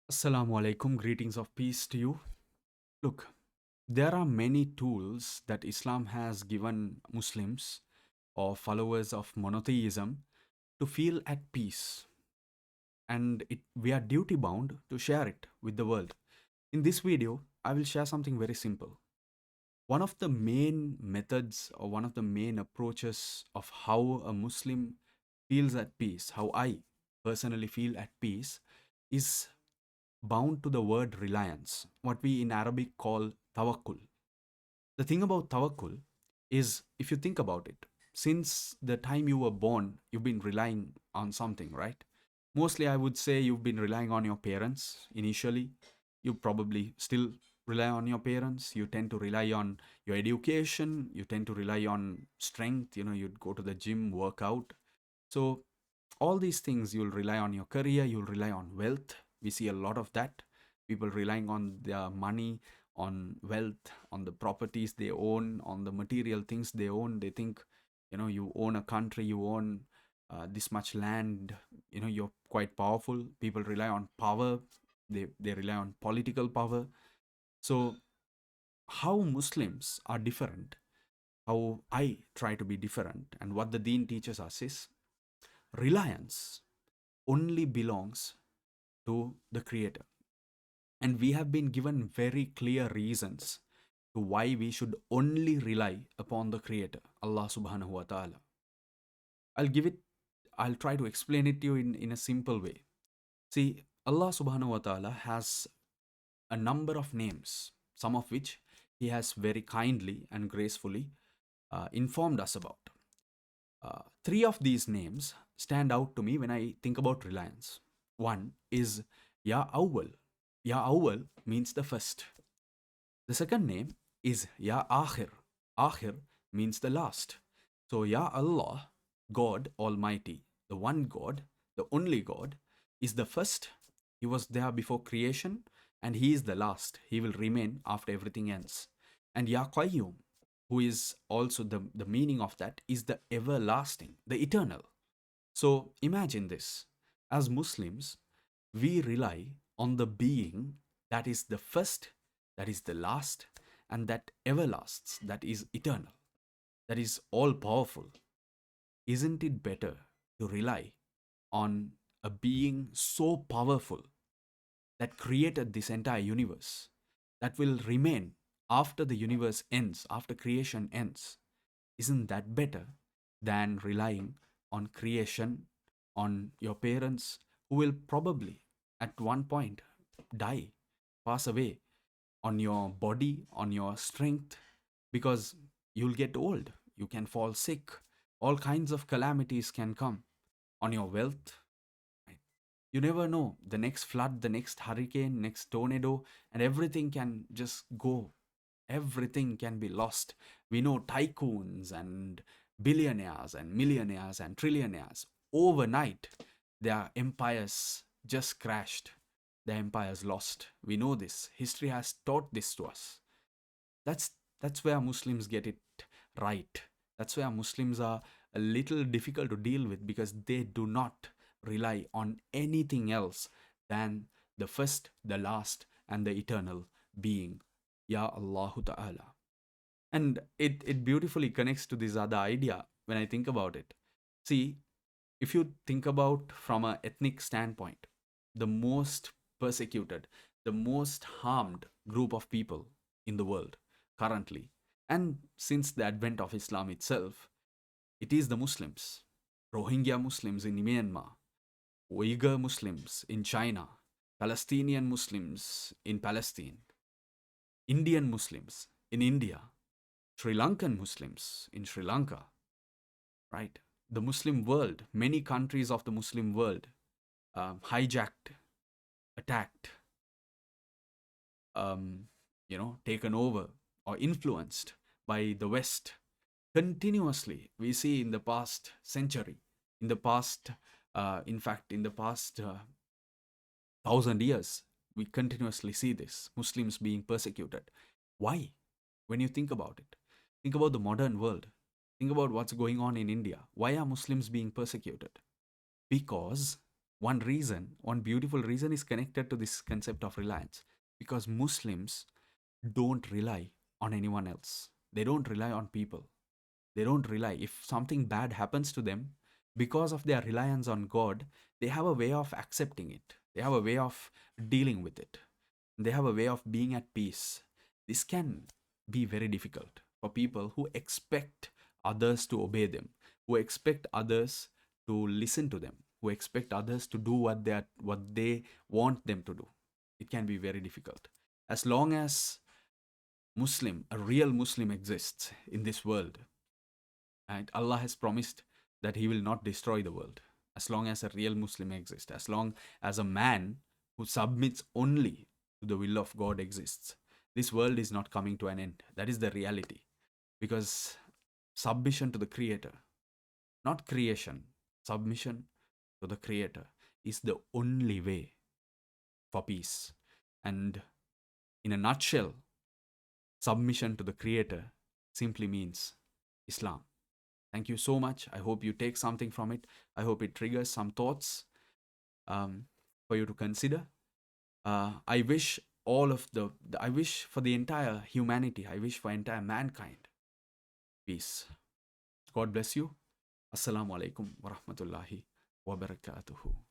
Assalamu alaikum, greetings of peace to you. Look, there are many tools that Islam has given Muslims or followers of monotheism to feel at peace, and we are duty bound to share it with the world. In this video, I will share something very simple. One of the main methods or one of the main approaches of how a Muslim feels at peace, how I personally feel at peace, is bound to the word reliance, what we in Arabic call tawakkul. The thing about tawakkul is, if you think about it, since the time you were born, you've been relying on something, right? Mostly, I would say you've been relying on your parents initially. You probably still rely on your parents. You tend to rely on your education. You tend to rely on strength. You'd go to the gym, work out. So, all these things, you'll rely on your career, you'll rely on wealth. We see a lot of that. People relying on their money, on wealth, on the properties they own, on the material things they own. They think, you own a country, you own this much land, you're quite powerful. People rely on power, they rely on political power. So, how Muslims are different, how I try to be different, and what the deen teaches us is reliance only belongs to the Creator. And we have been given very clear reasons to why we should only rely upon the Creator, Allah subhanahu wa ta'ala. I'll give it, I'll try to explain it to you in a simple way. See, Allah subhanahu wa ta'ala has a number of names, some of which He has very kindly and gracefully informed us about. Three of these names stand out to me when I think about reliance. One is Ya Awwal. Ya Awwal means the first. The second name is Ya Akhir. Akhir means the last. So Ya Allah, God Almighty, the one God, the only God, is the first. He was there before creation, and He is the last. He will remain after everything ends. And Ya Qayyum, who is also the meaning of that, is the everlasting, the eternal. So imagine this. As Muslims, we rely on the being that is the first, that is the last, and that everlasts, that is eternal, that is all powerful. Isn't it better to rely on a being so powerful that created this entire universe, that will remain after the universe ends, after creation ends? Isn't that better than relying on creation, on your parents who will probably at one point die, pass away, on your body, on your strength, because you'll get old, you can fall sick, all kinds of calamities can come, on your wealth, right? You never know, the next flood, the next hurricane, next tornado, and everything can just go. Everything can be lost. We know tycoons and billionaires and millionaires and trillionaires. Overnight, their empires just crashed. Their empires lost. We know this. History has taught this to us. That's that's where Muslims get it right. That's where Muslims are a little difficult to deal with, because they do not rely on anything else than the first, the last, and the eternal being, Ya Allahu Ta'ala. And it beautifully connects to this other idea when I think about it. See, if you think about from an ethnic standpoint, the most persecuted, the most harmed group of people in the world currently, and since the advent of Islam itself, it is the Muslims. Rohingya Muslims in Myanmar, Uyghur Muslims in China, Palestinian Muslims in Palestine, Indian Muslims in India, Sri Lankan Muslims in Sri Lanka, right? The Muslim world, many countries of the Muslim world, hijacked, attacked, taken over or influenced by the West. Continuously, we see in the past century, in the past, in fact, in the past 1,000 years, we continuously see this Muslims being persecuted. Why? When you think about it, think about the modern world. Think about what's going on in India. Why are Muslims being persecuted? Because one beautiful reason is connected to this concept of reliance, because Muslims don't rely on anyone else. They don't rely on people. They don't rely. If something bad happens to them, because of their reliance on God, they have a way of accepting it. They have a way of dealing with it. They have a way of being at peace. This can be very difficult for people who expect others to obey them, who expect others to listen to them, who expect others to do what they want them to do. It can be very difficult. As long as a real Muslim exists in this world, and Allah has promised that He will not destroy the world. As long as a real Muslim exists, as long as a man who submits only to the will of God exists, this world is not coming to an end. That is the reality. Because submission to the Creator, not creation, submission to the Creator is the only way for peace. And in a nutshell, submission to the Creator simply means Islam. Thank you so much. I hope you take something from it. I hope it triggers some thoughts for you to consider. I wish I wish for the entire humanity, I wish for entire mankind peace. God bless you. Assalamu alaikum wa rahmatullahi wa barakatuhu.